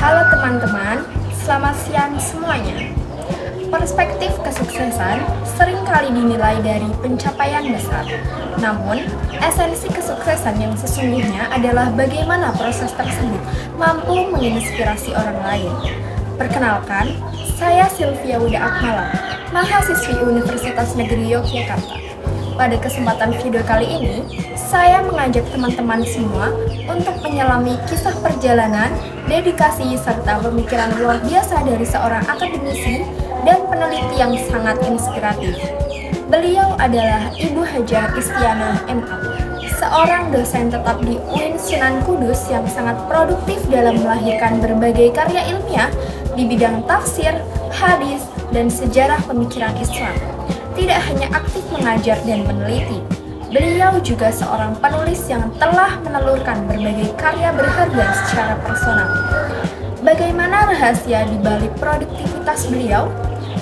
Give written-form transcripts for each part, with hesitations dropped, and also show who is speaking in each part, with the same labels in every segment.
Speaker 1: Halo teman-teman, selamat siang semuanya. Perspektif kesuksesan seringkali dinilai dari pencapaian besar. Namun, esensi kesuksesan yang sesungguhnya adalah bagaimana proses tersebut mampu menginspirasi orang lain. Perkenalkan, saya Sylvia Wuda Akmala, mahasiswi Universitas Negeri Yogyakarta. Pada kesempatan video kali ini, saya mengajak teman-teman semua untuk menyelami kisah perjalanan, dedikasi, serta pemikiran luar biasa dari seorang akademisi dan peneliti yang sangat inspiratif. Beliau adalah Ibu Hajah Istianah MA, seorang dosen tetap di UIN Sunan Kudus yang sangat produktif dalam melahirkan berbagai karya ilmiah di bidang tafsir, hadis, dan sejarah pemikiran Islam. Tidak hanya aktif mengajar dan meneliti, beliau juga seorang penulis yang telah menelurkan berbagai karya berharga secara personal. Bagaimana rahasia di balik produktivitas beliau?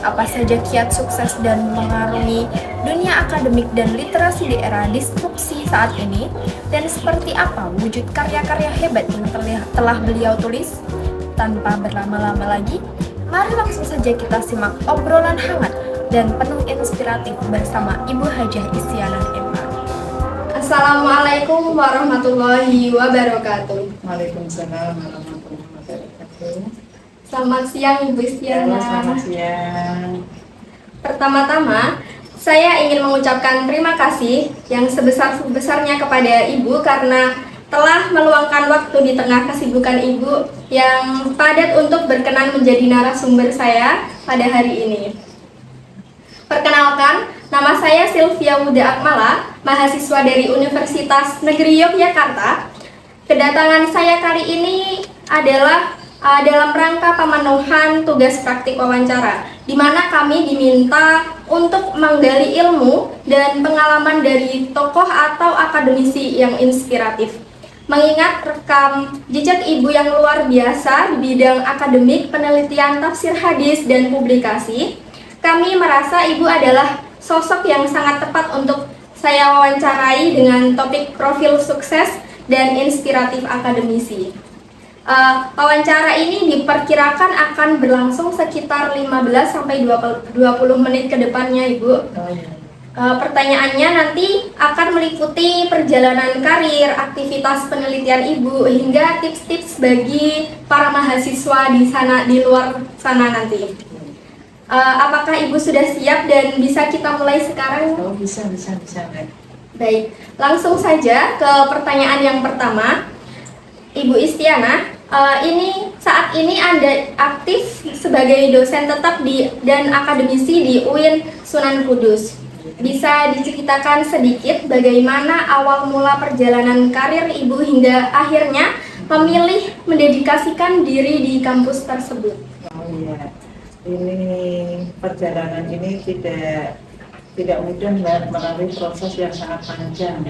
Speaker 1: Apa saja kiat sukses dan mengarungi dunia akademik dan literasi di era disrupsi saat ini? Dan seperti apa wujud karya-karya hebat yang telah beliau tulis? Tanpa berlama-lama lagi, mari langsung saja kita simak obrolan hangat dan penuh inspiratif bersama Ibu Hajah Istianah MA. Assalamualaikum warahmatullahi wabarakatuh.
Speaker 2: Waalaikumsalam warahmatullahi wabarakatuh.
Speaker 1: Selamat siang Ibu Istianah.
Speaker 2: Selamat siang.
Speaker 1: Pertama-tama, saya ingin mengucapkan terima kasih yang sebesar-besarnya kepada Ibu karena telah meluangkan waktu di tengah kesibukan Ibu yang padat untuk berkenan menjadi narasumber saya pada hari ini. Perkenalkan, nama saya Sylvia Wuda Akmala, mahasiswa dari Universitas Negeri Yogyakarta. Kedatangan saya kali ini adalah dalam rangka pemenuhan tugas praktik wawancara, di mana kami diminta untuk menggali ilmu dan pengalaman dari tokoh atau akademisi yang inspiratif. Mengingat rekam jejak Ibu yang luar biasa di bidang akademik, penelitian, tafsir hadis, dan publikasi, kami merasa Ibu adalah sosok yang sangat tepat untuk saya wawancarai dengan topik profil sukses dan inspiratif akademisi. Wawancara ini diperkirakan akan berlangsung sekitar 15-20 menit ke depannya, Ibu. Pertanyaannya nanti akan meliputi perjalanan karir, aktivitas penelitian Ibu, hingga tips-tips bagi para mahasiswa di luar sana nanti. Apakah Ibu sudah siap dan bisa kita mulai sekarang?
Speaker 2: Oh, bisa.
Speaker 1: Baik, langsung saja ke pertanyaan yang pertama. Ibu Istianah, saat ini Anda aktif sebagai dosen tetap dan akademisi di UIN Sunan Kudus. Bisa diceritakan sedikit bagaimana awal mula perjalanan karir Ibu hingga akhirnya memilih mendedikasikan diri di kampus tersebut?
Speaker 2: Oh iya, ini perjalanan ini tidak mudah Mbak, melalui proses yang sangat panjang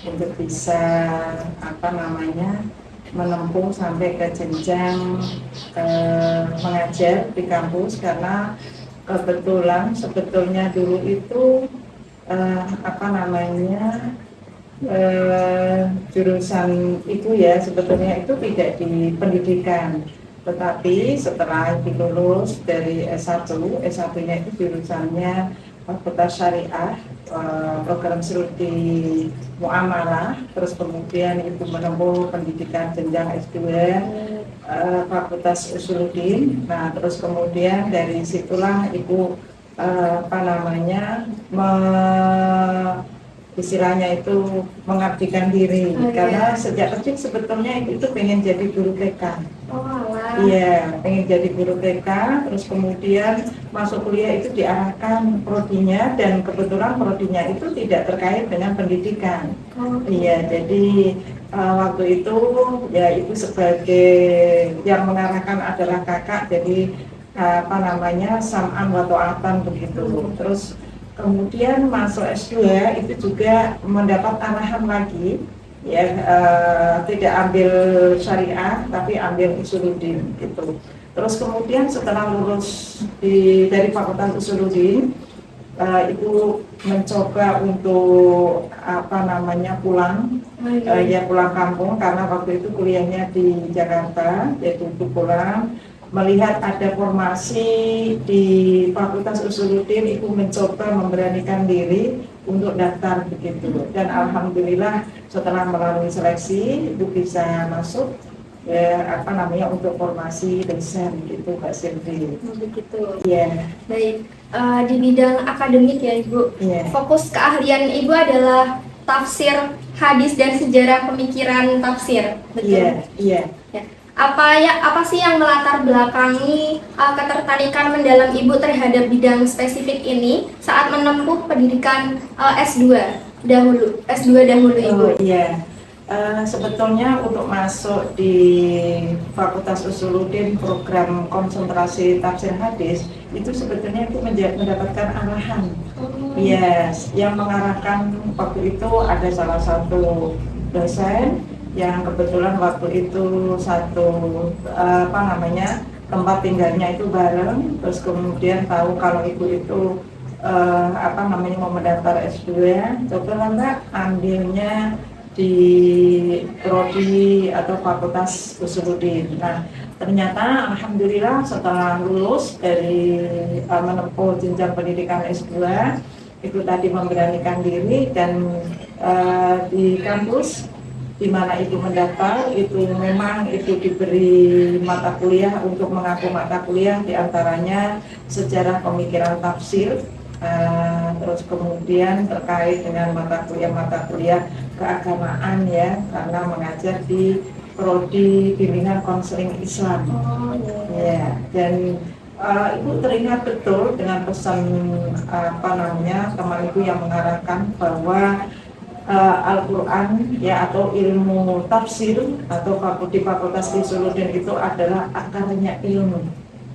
Speaker 2: untuk bisa menempuh sampai ke jenjang mengajar di kampus, karena kebetulan sebetulnya dulu itu jurusan itu ya sebetulnya itu tidak di pendidikan, tetapi setelah lulus dari S1-nya itu jurusannya Fakultas Syariah, program studi Muamalah, terus kemudian Ibu menempuh pendidikan jenjang S2 Fakultas Usuluddin. Nah, terus kemudian dari situlah Ibu istilahnya itu mengabdikan diri, karena sejak kecil sebetulnya itu pengen jadi guru TK. Iya, pengen jadi guru TK, terus kemudian masuk kuliah itu diarahkan prodinya, dan kebetulan prodinya itu tidak terkait dengan pendidikan. Iya, jadi waktu itu ya Ibu sebagai yang mengarahkan adalah kakak, jadi sam'an wa ta'atan begitu. Terus kemudian masuk S2 itu juga mendapat arahan lagi ya, tidak ambil syariah tapi ambil usuluddin gitu. Terus kemudian setelah lulus dari Fakultas Usuluddin Ibu mencoba untuk pulang, ya pulang kampung karena waktu itu kuliahnya di Jakarta, yaitu ibu pulang melihat ada formasi di Fakultas Usuluddin. Ibu mencoba memberanikan diri untuk daftar begitu, dan alhamdulillah setelah melalui seleksi ibu bisa masuk untuk formasi dosen gitu, Mbak Silvi.
Speaker 1: Begitu.
Speaker 2: Iya.
Speaker 1: Baik. Di bidang akademik ya Ibu, fokus keahlian Ibu adalah tafsir, hadis, dan sejarah pemikiran tafsir, betul?
Speaker 2: Iya.
Speaker 1: Ya. Apa sih yang melatar belakangi ketertarikan mendalam Ibu terhadap bidang spesifik ini saat menempuh pendidikan S2 dahulu Ibu?
Speaker 2: Oh iya. Sebetulnya untuk masuk di Fakultas Usuluddin program konsentrasi tafsir hadis itu sebetulnya itu mendapatkan arahan. Yes, yang mengarahkan waktu itu ada salah satu dosen yang kebetulan waktu itu tempat tinggalnya itu bareng, terus kemudian tahu kalau ibu itu mau mendaftar S2, coba Mbak ambilnya di prodi atau Fakultas Usuluddin. Nah, ternyata alhamdulillah setelah lulus dari menempuh jenjang pendidikan S2, itu tadi memberanikan diri dan di kampus di mana itu mendaftar itu memang itu diberi mata kuliah untuk mengaku mata kuliah, diantaranya sejarah pemikiran tafsir. Terus kemudian terkait dengan mata kuliah keagamaan ya, karena mengajar di prodi bimbingan konseling Islam. Ya, dan ibu teringat betul dengan pesan teman ibu yang mengarahkan bahwa Al-Quran ya atau ilmu tafsir atau di Fakultas Usuluddin itu adalah akarnya ilmu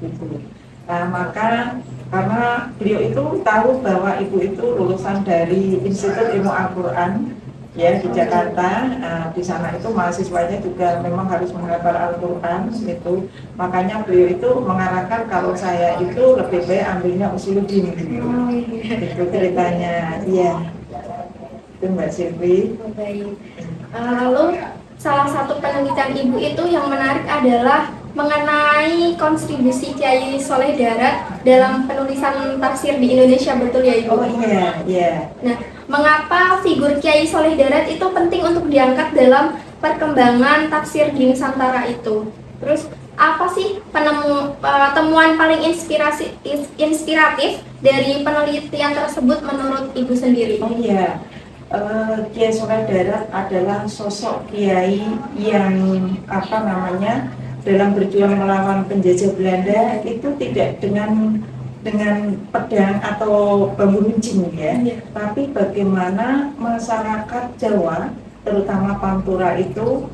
Speaker 2: gitu. Maka karena beliau itu tahu bahwa ibu itu lulusan dari Institut Ilmu Al-Quran ya di Jakarta. Di sana itu mahasiswanya juga memang harus menghafal Al-Quran gitu. Makanya beliau itu mengarahkan kalau saya itu lebih baik ambilnya Usuluddin gitu. Itu ceritanya. Iya. Itu Mbak Silvi.
Speaker 1: Baik. Lalu salah satu penelitian Ibu itu yang menarik adalah mengenai kontribusi Kiai Soleh Darat dalam penulisan tafsir di Indonesia, betul ya Ibu?
Speaker 2: Oh iya.
Speaker 1: Nah, mengapa figur Kiai Soleh Darat itu penting untuk diangkat dalam perkembangan tafsir di Nusantara itu? Terus apa sih temuan paling inspiratif dari penelitian tersebut menurut Ibu sendiri?
Speaker 2: Oh iya. Kiai Soleh Darat adalah sosok kiai yang dalam berjuang melawan penjajah Belanda itu tidak dengan pedang atau bambu runcing ya, tapi bagaimana masyarakat Jawa terutama Pantura itu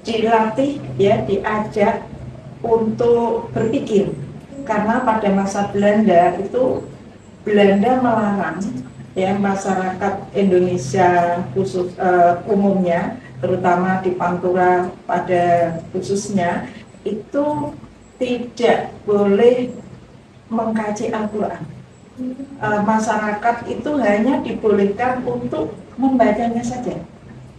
Speaker 2: dilatih ya, diajak untuk berpikir, karena pada masa Belanda itu Belanda melarang ya masyarakat Indonesia khusus umumnya, terutama di Pantura pada khususnya itu tidak boleh mengkaji Al-Quran. Masyarakat itu hanya dibolehkan untuk membacanya saja.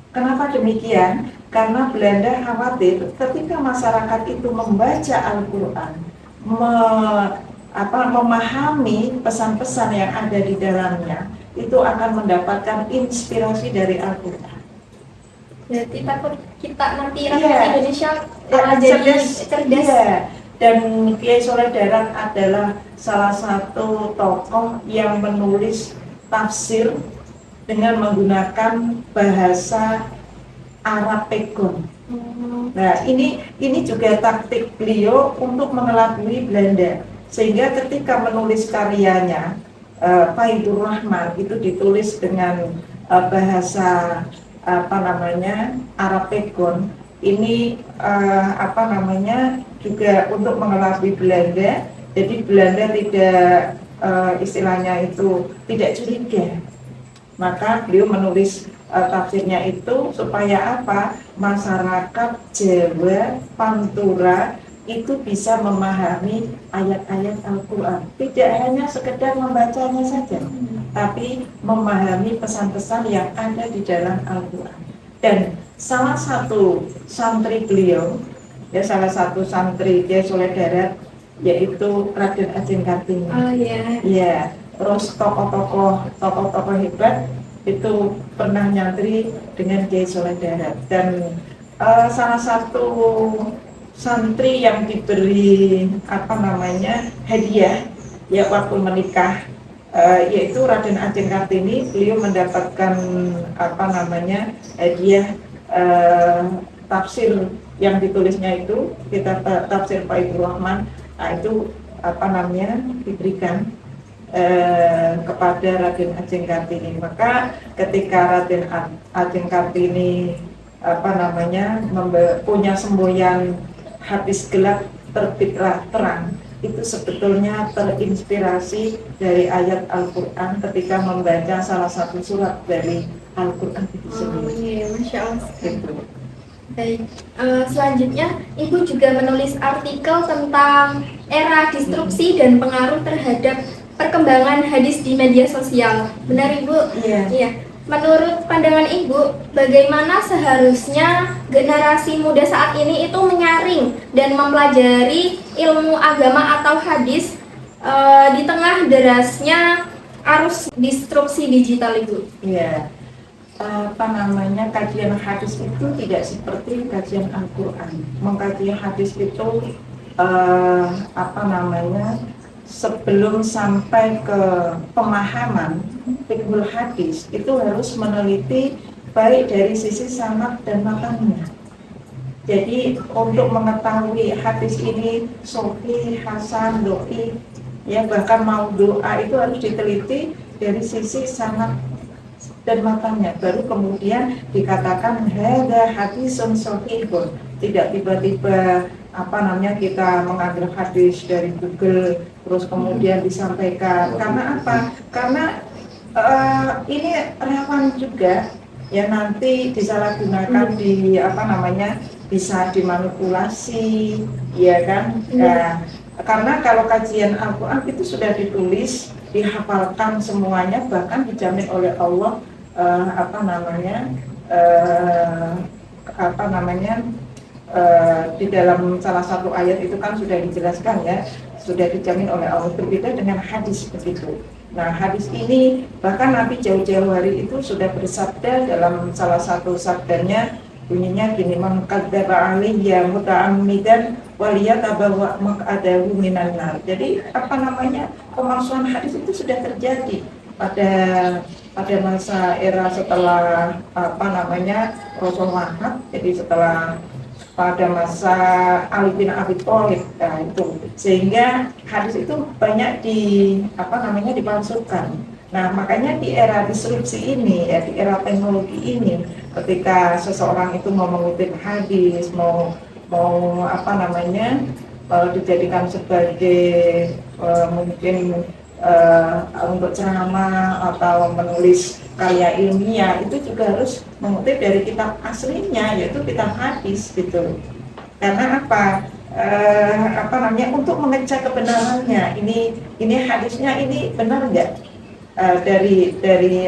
Speaker 2: Kenapa demikian? Karena Belanda khawatir ketika masyarakat itu membaca Al-Quran, memahami pesan-pesan yang ada di dalamnya, itu akan mendapatkan inspirasi dari Al-Quran.
Speaker 1: Jadi takut kita nanti rakyat Indonesia jadi cerdas.
Speaker 2: Iya. Dan Kiai Soleh Darat adalah salah satu tokoh yang menulis tafsir dengan menggunakan bahasa Arab Pegon. Nah, ini juga taktik beliau untuk mengelabui Belanda, sehingga ketika menulis karyanya Faidur Rahman itu ditulis dengan bahasa Arab Pegon. Ini juga untuk mengelabui Belanda. Jadi Belanda tidak istilahnya itu tidak curiga. Maka beliau menulis tafsirnya itu supaya masyarakat Jawa Pantura itu bisa memahami ayat-ayat Al-Quran. Tidak hanya sekedar membacanya saja, tapi memahami pesan-pesan yang ada di dalam Al-Quran. Dan salah satu santri beliau, ya salah satu santri Kiai Soleh Darat, yaitu Raden Ajeng Kartini.
Speaker 1: Oh iya.
Speaker 2: Ya, terus tokoh-tokoh hebat itu pernah nyantri dengan Kiai Soleh Darat. Dan salah satu santri yang diberi hadiah ya waktu menikah, yaitu Raden Ajeng Kartini. Beliau mendapatkan hadiah tafsir yang ditulisnya itu kitab tafsir Pak Ibu Rahman. Nah, itu diberikan kepada Raden Ajeng Kartini. Maka ketika Raden Ajeng Kartini punya semboyan habis gelap terbitlah terang, itu sebetulnya terinspirasi dari ayat Al-Quran ketika membaca salah satu surat dari Al-Quran itu sendiri.
Speaker 1: Oh iya, Masya Allah.
Speaker 2: Gitu.
Speaker 1: Baik, selanjutnya Ibu juga menulis artikel tentang era disrupsi dan pengaruh terhadap perkembangan hadis di media sosial. Benar Ibu?
Speaker 2: Iya.
Speaker 1: Iya. Menurut pandangan Ibu, bagaimana seharusnya generasi muda saat ini itu menyaring dan mempelajari ilmu agama atau hadis di tengah derasnya arus disrupsi digital Ibu?
Speaker 2: Iya. Kajian hadis itu tidak seperti kajian Al-Quran. Mengkaji hadis itu sebelum sampai ke pemahaman fiqhul hadis itu harus meneliti baik dari sisi sanad dan matanya. Jadi untuk mengetahui hadis ini sahih, hasan, dhaif, ya bahkan mau doa itu harus diteliti dari sisi sanad dan matanya, baru kemudian dikatakan hadza hadisun shahihun. Tidak tiba-tiba kita mengambil hadis dari Google terus kemudian disampaikan. Karena apa? Karena ini rawan juga ya nanti disalahgunakan bisa dimanipulasi, ya kan? Nah, karena kalau kajian Al-Quran itu sudah ditulis, dihafalkan semuanya, bahkan dijamin oleh Allah di dalam salah satu ayat itu kan sudah dijelaskan ya, sudah dijamin oleh Allah. Berbeda dengan hadis begitu. Nah, hadis ini bahkan Nabi jauh-jauh hari itu sudah bersabda dalam salah satu sabdanya, bunyinya gini, man kadzdzaba alayya muta'ammidan waliyatabawa maq'adahu minan nar. Jadi pemalsuan hadis itu sudah terjadi pada masa era setelah Rasulullah. Jadi setelah pada masa Ali bin Abi Thalib, nah itu sehingga hadis itu banyak dipalsukan. Nah, makanya di era disrupsi ini ya, di era teknologi ini, ketika seseorang itu mau mengutip hadis, mau dijadikan sebagai mungkin untuk ceramah atau menulis karya ilmiah, itu juga harus mengutip dari kitab aslinya, yaitu kitab hadis gitu. Karena untuk mengecek kebenarannya, ini hadisnya ini benar nggak, dari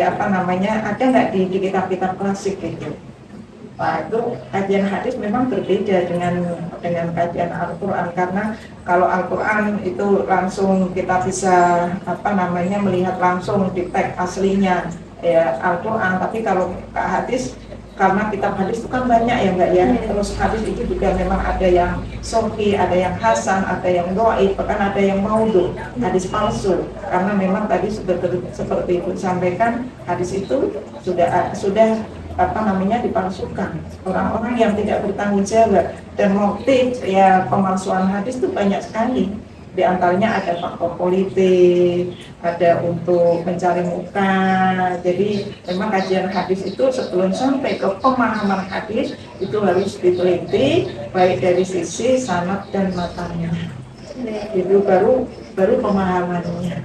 Speaker 2: ada nggak di kitab-kitab klasik gitu. Nah, itu kajian hadis memang berbeda dengan kajian Al-Quran, karena kalau Al-Quran itu langsung kita bisa melihat langsung di teks aslinya ya Al-Quran. Tapi kalau hadis, karena kitab hadis itu kan banyak ya Mbak ya, terus hadis itu juga memang ada yang sahih, ada yang hasan, ada yang dhaif, bahkan ada yang maudhu, hadis palsu. Karena memang tadi seperti Ibu sampaikan, hadis itu sudah dipalsukan. Orang-orang yang tidak bertanggung jawab, dan motif ya pemalsuan hadis itu banyak sekali. Di antaranya ada faktor politik, ada untuk mencari muka. Jadi memang kajian hadis itu sebelum sampai ke pemahaman hadis itu harus diteliti baik dari sisi sanad dan matanya. Itu baru pemahamannya.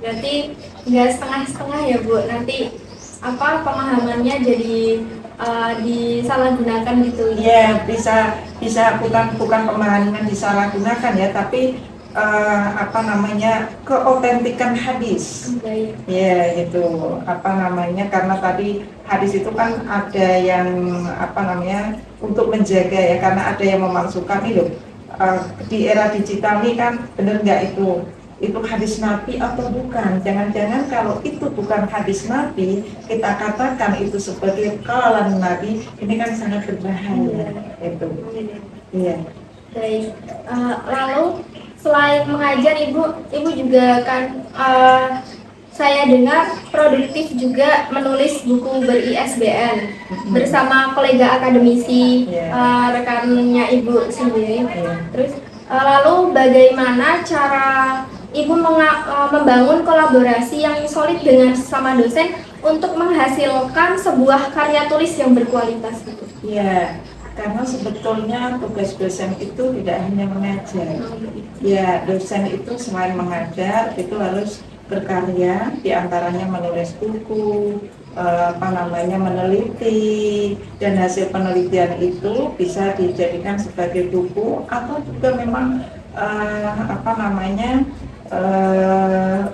Speaker 1: Berarti nggak setengah-setengah ya Bu, nanti pemahamannya jadi disalahgunakan gitu.
Speaker 2: Iya, bisa bukan pemahaman disalahgunakan ya, tapi keotentikan hadis. Ya gitu, karena tadi hadis itu kan ada yang untuk menjaga ya, karena ada yang memasukkan itu di era digital ini kan, bener nggak itu hadis Nabi atau bukan? Jangan-jangan kalau itu bukan hadis Nabi, kita katakan itu sebagai qalan Nabi, ini kan sangat berbahaya. Itu. Iya.
Speaker 1: Baik. Lalu selain mengajar, ibu juga kan saya dengar produktif juga menulis buku ber-ISBN bersama kolega akademisi, rekannya ibu sendiri. Terus lalu bagaimana cara ibu membangun kolaborasi yang solid dengan sesama dosen untuk menghasilkan sebuah karya tulis yang berkualitas gitu?
Speaker 2: Iya. Karena sebetulnya tugas dosen itu tidak hanya mengajar. Ya, dosen itu selain mengajar itu harus berkarya, diantaranya menulis buku, meneliti, dan hasil penelitian itu bisa dijadikan sebagai buku atau juga memang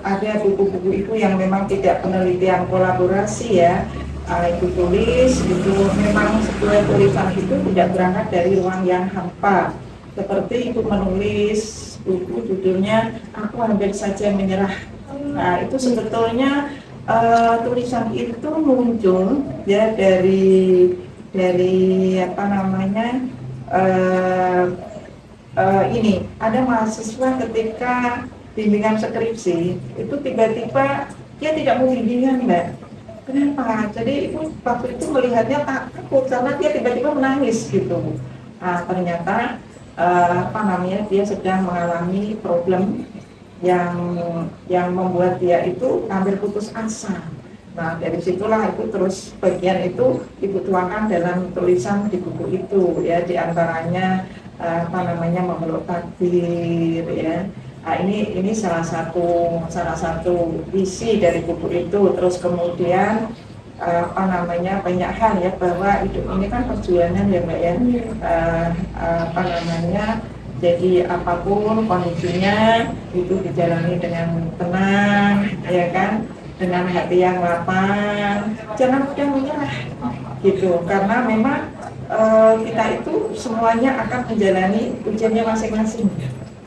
Speaker 2: ada buku-buku itu yang memang tidak penelitian kolaborasi ya. Itu tulis, itu memang sebuah tulisan itu tidak berangkat dari ruang yang hampa. Seperti itu menulis buku judulnya Aku Hampir Saja Menyerah. Nah itu sebetulnya tulisan itu muncul ya dari ini ada mahasiswa ketika bimbingan skripsi itu tiba-tiba dia tidak mau bimbingan, Mbak. Kenapa? Jadi waktu itu melihatnya takut karena dia tiba-tiba menangis gitu. Nah, ternyata dia sedang mengalami problem yang membuat dia itu hampir putus asa. Nah, dari situlah itu terus bagian itu ibu tuangkan dalam tulisan di buku itu ya, diantaranya memeluk takdir ya. Nah, ini salah satu isi dari buku itu. Terus kemudian banyak hal ya, bahwa hidup ini kan perjuangan ya Mbak ya. Jadi apapun kondisinya itu dijalani dengan tenang ya kan, dengan hati yang lapang, jangan mudah menyerah gitu, karena memang kita itu semuanya akan menjalani ujiannya masing-masing.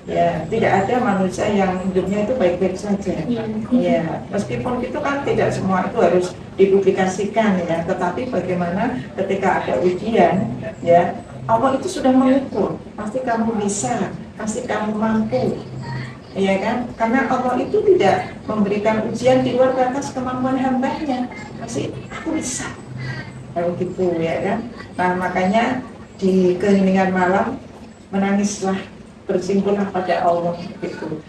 Speaker 2: Ya, tidak ada manusia yang hidupnya itu baik-baik saja. Ya, meskipun itu kan tidak semua itu harus dipublikasikan ya, tetapi bagaimana ketika ada ujian, ya Allah itu sudah mengukur, pasti kamu bisa, pasti kamu mampu, ya kan? Karena Allah itu tidak memberikan ujian di luar batas kemampuan hambanya, pasti aku bisa, kalau gitu ya kan? Nah makanya di keheningan malam menangislah, bersimpulah pada Allah gitu,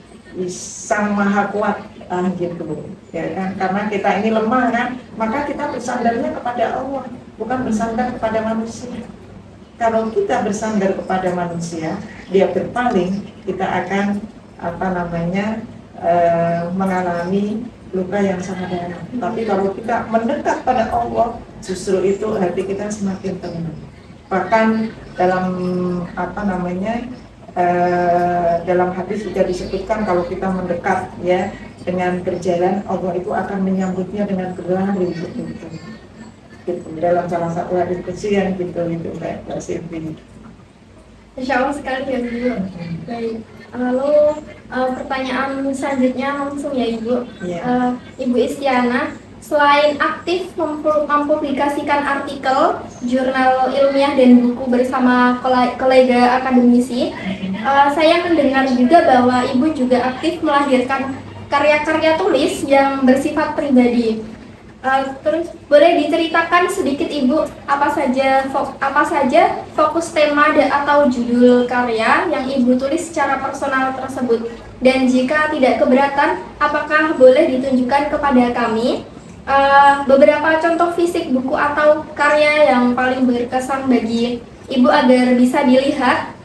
Speaker 2: Sang Maha Kuat gitu ya kan, karena kita ini lemah kan, maka kita bersandarnya kepada Allah, bukan bersandar kepada manusia. Kalau kita bersandar kepada manusia, dia berpaling, kita akan mengalami luka yang sangat dalam. Tapi kalau kita mendekat pada Allah, justru itu hati kita semakin tenang. Bahkan dalam dalam hadis juga disebutkan kalau kita mendekat ya dengan berjalan, Allah itu akan menyambutnya dengan berlari gitu. Dalam salah satu hadis kecil yang gitu Mbak Silvi.
Speaker 1: Insya Allah sekali ya Bu. Baik. Lalu pertanyaan selanjutnya langsung ya Ibu. Ibu Istiana, selain aktif mempublikasikan artikel, jurnal ilmiah dan buku bersama kolega akademisi, saya mendengar juga bahwa Ibu juga aktif melahirkan karya-karya tulis yang bersifat pribadi. Terus boleh diceritakan sedikit Ibu apa saja fokus tema atau judul karya yang Ibu tulis secara personal tersebut, dan jika tidak keberatan apakah boleh ditunjukkan kepada kami beberapa contoh fisik buku atau karya yang paling berkesan bagi Ibu agar bisa dilihat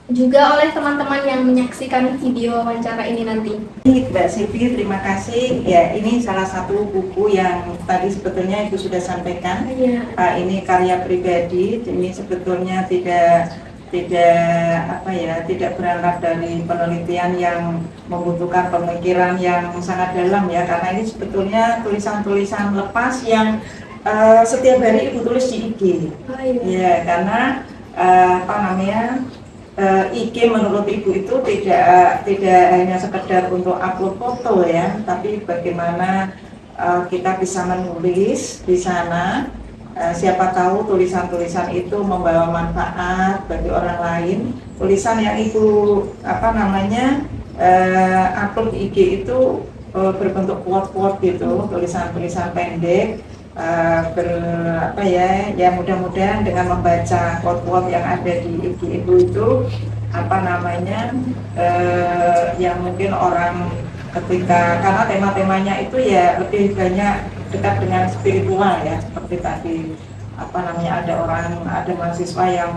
Speaker 1: juga oleh teman-teman yang menyaksikan video wawancara ini nanti.
Speaker 2: Mbak Silvi, terima kasih. Ya, ini salah satu buku yang tadi sebetulnya Ibu sudah sampaikan. Ini karya pribadi. Ini sebetulnya tidak tidak berangkat dari penelitian yang membutuhkan pemikiran yang sangat dalam ya, karena ini sebetulnya tulisan-tulisan lepas yang setiap hari Ibu tulis di IG.
Speaker 1: Oh, iya.
Speaker 2: Ya, karena IG menurut Ibu itu tidak hanya sekedar untuk upload foto ya, tapi bagaimana kita bisa menulis di sana. Siapa tahu tulisan-tulisan itu membawa manfaat bagi orang lain. Tulisan yang Ibu upload di IG itu berbentuk quote-quote gitu, tulisan-tulisan pendek. Mudah-mudahan dengan membaca quote-quote yang ada di IG Ibu itu yang mungkin orang ketika, karena tema-temanya itu ya lebih banyak dekat dengan spiritual ya, seperti tadi ada mahasiswa yang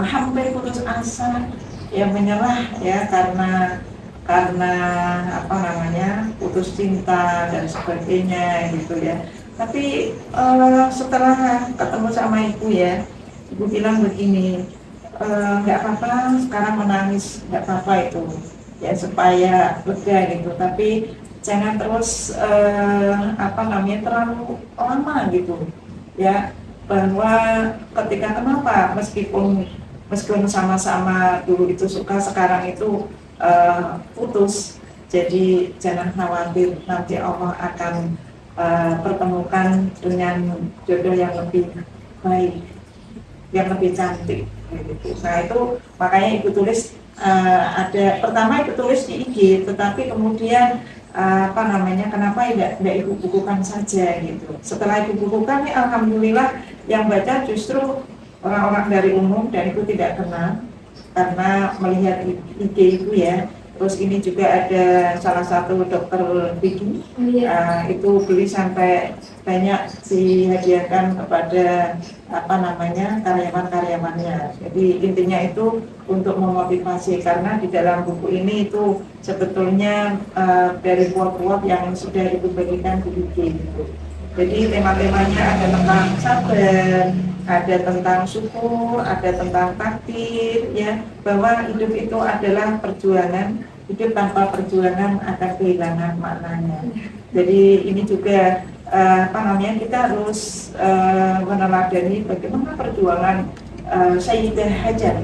Speaker 2: hampir putus asa, yang menyerah ya karena putus cinta dan sebagainya gitu ya. Tapi setelah ketemu sama Ibu ya, Ibu bilang begini, nggak apa-apa sekarang menangis, nggak apa-apa itu ya, supaya lega gitu, tapi jangan terus terlalu lama gitu ya, bahwa kenapa meskipun sama-sama dulu itu suka, sekarang itu putus, jadi jangan khawatir, nanti Allah akan pertemukan dengan jodoh yang lebih baik, yang lebih cantik gitu. Nah itu makanya Ibu tulis, pertama Ibu tulis di IG, tetapi kemudian kenapa tidak Ibu bukukan saja gitu. Setelah Ibu bukukan, alhamdulillah yang baca justru orang-orang dari umum dan Ibu tidak kenal, karena melihat IG Ibu ya. Terus ini juga ada salah satu dokter Vicky, itu beli sampai banyak dihadiahkan kepada karyawan-karyawannya. Jadi intinya itu untuk memotivasi, karena di dalam buku ini itu sebetulnya dari quote-quote yang sudah Ibu bagikan di IG gitu. Jadi tema-temanya ada tentang sabar, ada tentang syukur, ada tentang takdir ya, bahwa hidup itu adalah perjuangan, hidup tanpa perjuangan akan kehilangan maknanya. Jadi ini juga kita harus meneladani bagaimana perjuangan Sayyidah Hajar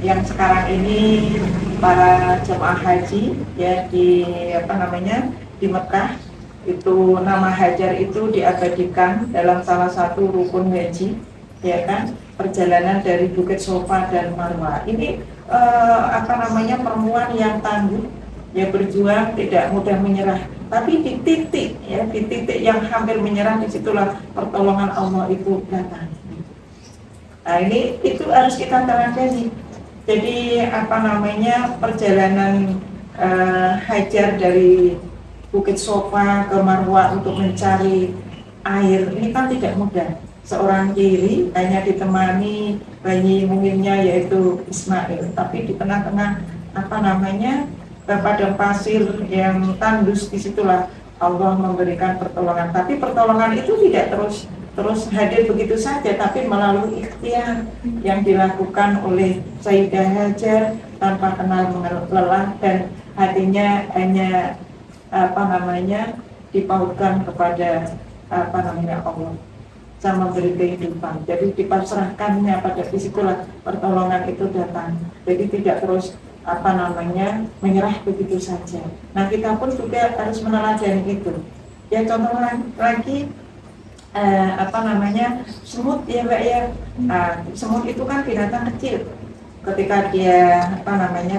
Speaker 2: yang sekarang ini para jemaah haji ya di Mekah. Itu nama Hajar itu diabadikan dalam salah satu rukun haji ya kan, perjalanan dari Bukit Sofa dan Marwah. Ini perempuan yang tangguh ya, berjuang, tidak mudah menyerah, tapi di titik yang hampir menyerah, disitulah pertolongan Allah itu datang. Nah itu harus kita teladani. Jadi perjalanan Hajar dari Bukit Sofa ke Marwah untuk mencari air ini kan tidak mudah. Seorang diri hanya ditemani bayi mungilnya yaitu Ismail, tapi di tengah-tengah padang pasir yang tandus, disitulah Allah memberikan pertolongan. Tapi pertolongan itu tidak terus hadir begitu saja, tapi melalui ikhtiar yang dilakukan oleh Sayyidah Hajar tanpa kenal lelah, dan hatinya hanya dipautkan kepada Allah sama beri kehidupan. Jadi dipasrahkannya pada disitulah pertolongan itu datang. Jadi tidak terus menyerah begitu saja. Nah kita pun juga harus meneladani itu. Ya contoh lagi semut ya Mbak ya. Semut itu kan binatang kecil. Ketika dia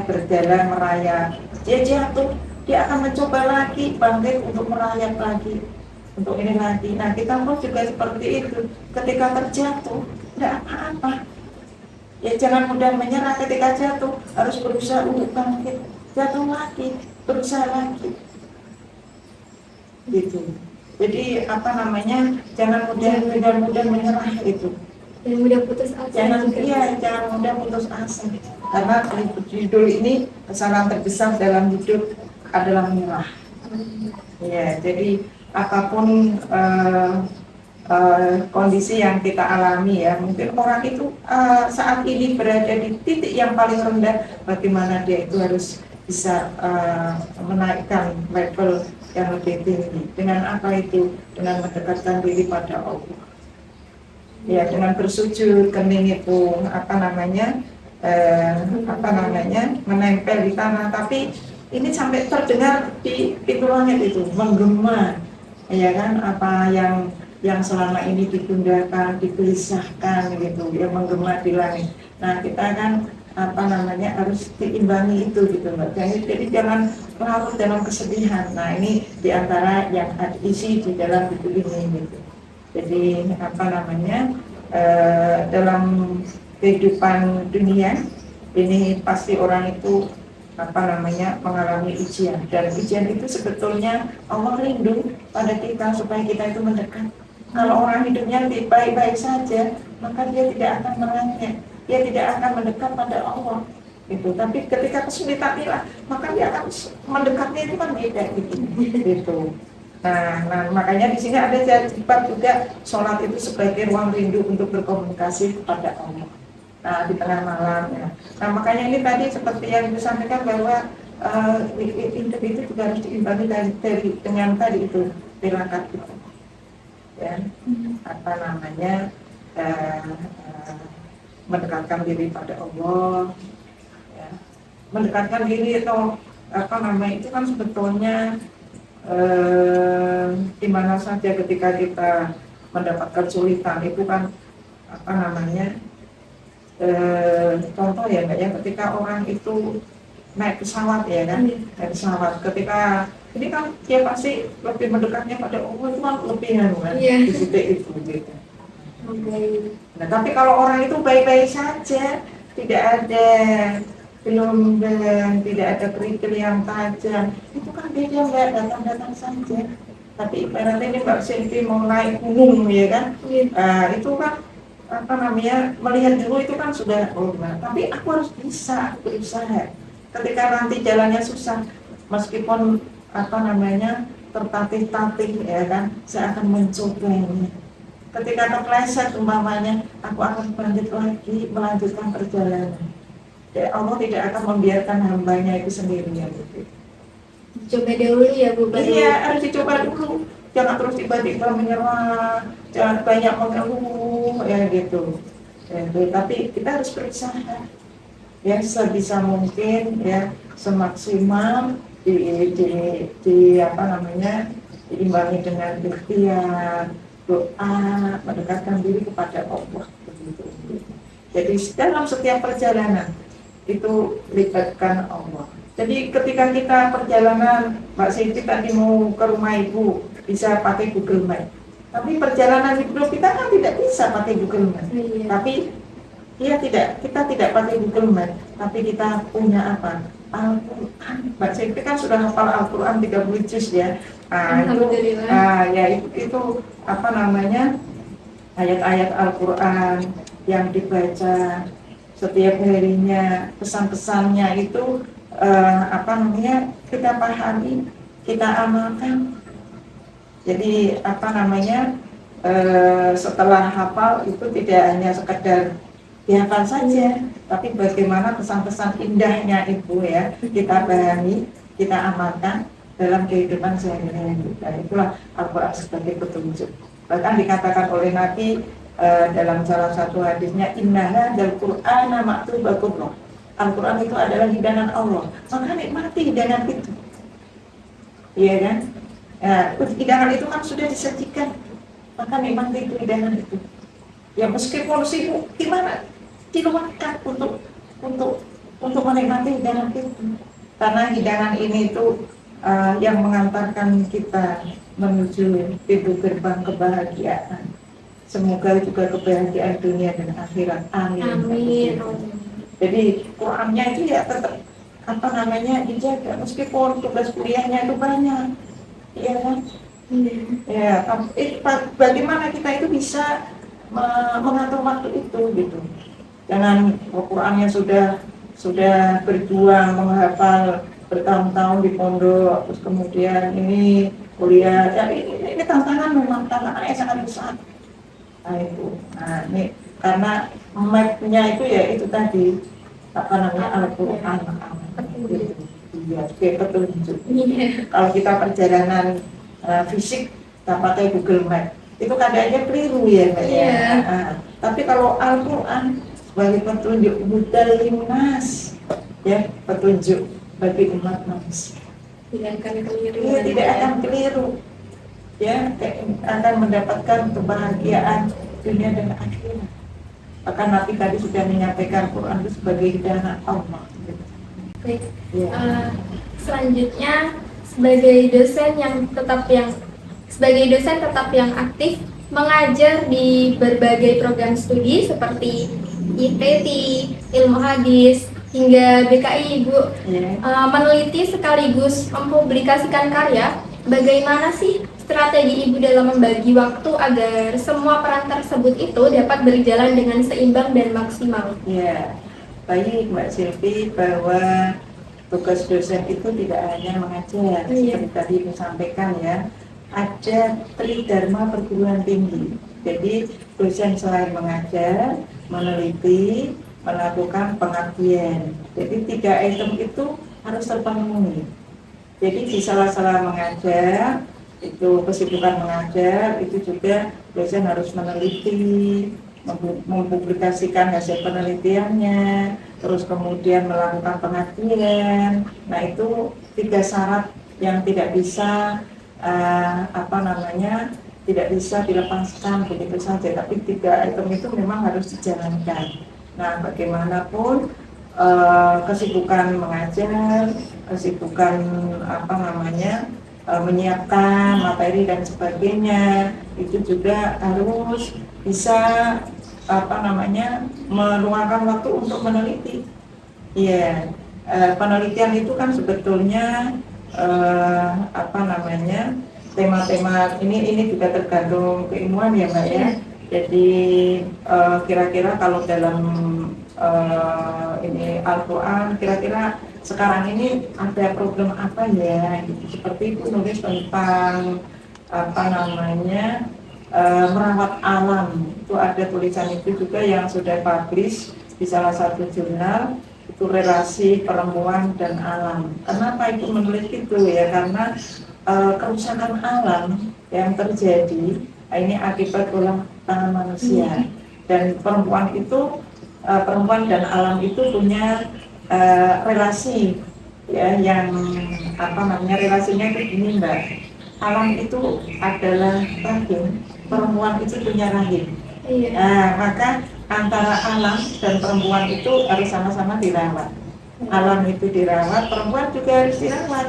Speaker 2: berjalan merayap, dia jatuh, dia akan mencoba lagi bangkit untuk merayap lagi, untuk ini lagi. Nah kita pun juga seperti itu, ketika terjatuh tidak apa-apa ya, jangan mudah menyerah. Ketika jatuh harus berusaha untuk bangkit, jatuh lagi, berusaha lagi gitu. Jadi jangan mudah menyerah itu,
Speaker 1: dan mudah putus asa.
Speaker 2: Jangan mudah putus asa, karena judul ini kesalahan terbesar dalam hidup adalah menyerah. Ya, jadi apapun kondisi yang kita alami ya. Mungkin orang itu saat ini berada di titik yang paling rendah, bagaimana dia itu harus bisa menaikkan level yang lebih tinggi. Dengan apa itu? Dengan mendekatkan diri pada Allah. Ya, dengan bersujud, kening itu menempel di tanah. Tapi ini sampai terdengar di pintu langit itu menggema, ya kan, apa yang selama ini digundakan, digelisahkan gitu, yang menggema di langit. Nah, kita kan harus diimbangi itu gitu Mbak. Jadi jangan larut dalam kesedihan. Nah, ini diantara yang ada isi di dalam buku ini gitu. Jadi dalam kehidupan dunia ini pasti orang itu mengalami ujian, dan ujian itu sebetulnya Allah rindu pada kita supaya kita itu mendekat. Kalau orang hidupnya baik-baik saja, maka dia tidak akan merangkak, dia tidak akan mendekat pada Allah gitu. Tapi ketika kesulitan inilah, maka dia akan mendekatnya itu kan beda gitu. Nah, makanya di sini ada bab juga sholat itu sebagai ruang rindu untuk berkomunikasi kepada Allah. Nah, di tengah malam ya. Nah, makanya ini tadi seperti yang disampaikan bahwa itu juga harus diimbangi dengan tadi itu tirakat itu. Ya, mendekatkan diri pada Allah, ya. Mendekatkan diri atau itu kan sebetulnya di mana saja ketika kita mendapatkan kesulitan itu kan contoh ya Mbak ya, ketika orang itu naik pesawat ya kan, naik pesawat ketika ini kan dia pasti lebih mendekatnya pada Allah, itu kan lebih kan di titik itu gitu. Nah, tapi kalau orang itu baik-baik saja, tidak ada gelombang, tidak ada kerikil yang tajam, itu kan beda Mbak, datang-datang saja. Tapi ibaratnya ini Mbak Silvi mau naik gunung ya kan, itu kan melihat dulu itu kan sudah tapi aku harus bisa berusaha. Ketika nanti jalannya susah, meskipun tertatih-tatih ya kan, saya akan mencobanya. Ketika terpleset umpamanya, aku akan bangkit lagi melanjutkan perjalanan. Ya, Allah tidak akan membiarkan hambanya itu sendirian gitu.
Speaker 1: Coba dulu ya Bu.
Speaker 2: Iya, harus dicoba dulu. Jangan terus tiba-tiba menyerah, jangan banyak mengeluh ya gitu. Tapi kita harus berusaha ya sebisa mungkin ya, semaksimal diimbangi dengan ikhtiar, doa, mendekatkan diri kepada Allah begitu. Jadi dalam setiap perjalanan itu libatkan Allah. Jadi ketika kita perjalanan, Mbak Siti tadi mau ke rumah Ibu, bisa pakai Google Map. Tapi perjalanan hidup kita kan tidak bisa pakai Google Map. Tapi kita tidak pakai Google Map, tapi kita punya apa? Al-Quran. Mbak Siti kan sudah hafal Al-Quran 30 juz ya. Itu ayat-ayat Al-Quran yang dibaca setiap harinya, pesan-pesannya itu kita pahami, kita amalkan. Jadi setelah hafal itu tidak hanya sekedar dihafal saja, tapi bagaimana pesan-pesan indahnya itu ya kita pahami, kita amalkan dalam kehidupan sehari-hari. Dan itulah Al-Quran sebagai petunjuk. Bahkan dikatakan oleh Nabi dalam salah satu hadisnya, innaha dal Qur'ana maktubatullah. Al-Quran itu adalah hidangan Allah, maka nikmati hidangan itu. Iya kan? Hidangan itu kan sudah disajikan, maka nikmati itu hidangan itu. Ya meskipun sibuk, gimana? Diluangkan untuk menikmati hidangan itu. Karena hidangan ini itu yang mengantarkan kita menuju pintu gerbang kebahagiaan. Semoga juga kebahagiaan dunia dan akhirat. Amin. Jadi Qurannya itu ya tetap dijaga meskipun tugas kuliahnya itu banyak, iya kan? Ya, bagaimana kita itu bisa mengatur waktu itu gitu. Jangan Qurannya sudah berjuang menghafal bertahun-tahun di pondok, terus kemudian ini kuliah. Ya, ini tantangan, memang tantangannya sangat besar. Nah itu, nah ini karena map-nya itu ya itu tadi apa namanya Al-Quran gitu. Iya, kayak petunjuk. Kalau kita perjalanan fisik, kita pakai Google Map, itu kadangnya keliru ya Mbak ya. Tapi kalau Al-Quran sebagai petunjuk hudal linnas, ya petunjuk bagi umat manusia.
Speaker 1: Tidak akan keliru.
Speaker 2: Iya, tidak akan keliru. Ya, akan mendapatkan kebahagiaan dunia dan akhirat. Bahkan Nabi tadi sudah menyampaikan Quran itu sebagai hidayah Allah.
Speaker 1: Baik.
Speaker 2: Ya.
Speaker 1: Selanjutnya sebagai dosen tetap yang aktif mengajar di berbagai program studi seperti IPT, ilmu hadis, hingga BKI Ibu, meneliti sekaligus mempublikasikan karya. Bagaimana sih strategi Ibu dalam membagi waktu agar semua peran tersebut itu dapat berjalan dengan seimbang dan maksimal?
Speaker 2: Ya, baik Mbak Silvi, bahwa tugas dosen itu tidak hanya mengajar, seperti tadi disampaikan ya, ada tridharma perguruan tinggi. Jadi dosen selain mengajar, meneliti, melakukan pengabdian. Jadi 3 item itu harus terpenuhi. Jadi di sela-sela mengajar, itu kesibukan mengajar, itu juga dosen harus meneliti, mempublikasikan hasil penelitiannya, terus kemudian melakukan pengabdian. Nah itu 3 syarat yang tidak bisa tidak bisa dilepaskan begitu saja, tapi 3 item itu memang harus dijalankan. Nah bagaimanapun kesibukan mengajar, kesibukan menyiapkan materi dan sebagainya, itu juga harus bisa meluangkan waktu untuk meneliti. Iya, penelitian itu kan sebetulnya tema-tema ini juga tergantung keilmuan ya Mbak ya. Jadi kira-kira kalau dalam ini Al-Quran, kira-kira sekarang ini ada problem apa ya? Gitu. Seperti itu nulis tentang merawat alam. Itu ada tulisan itu juga yang sudah publish di salah satu jurnal. Itu relasi perempuan dan alam. Kenapa itu menulis itu ya? Karena kerusakan alam yang terjadi ini akibat ulah tangan manusia, dan perempuan dan alam itu punya relasi ya, yang relasinya itu gini Mbak. Alam itu adalah rahim, perempuan itu punya rahim. Maka antara alam dan perempuan itu harus sama-sama dirawat. Alam itu dirawat, perempuan juga harus dirawat.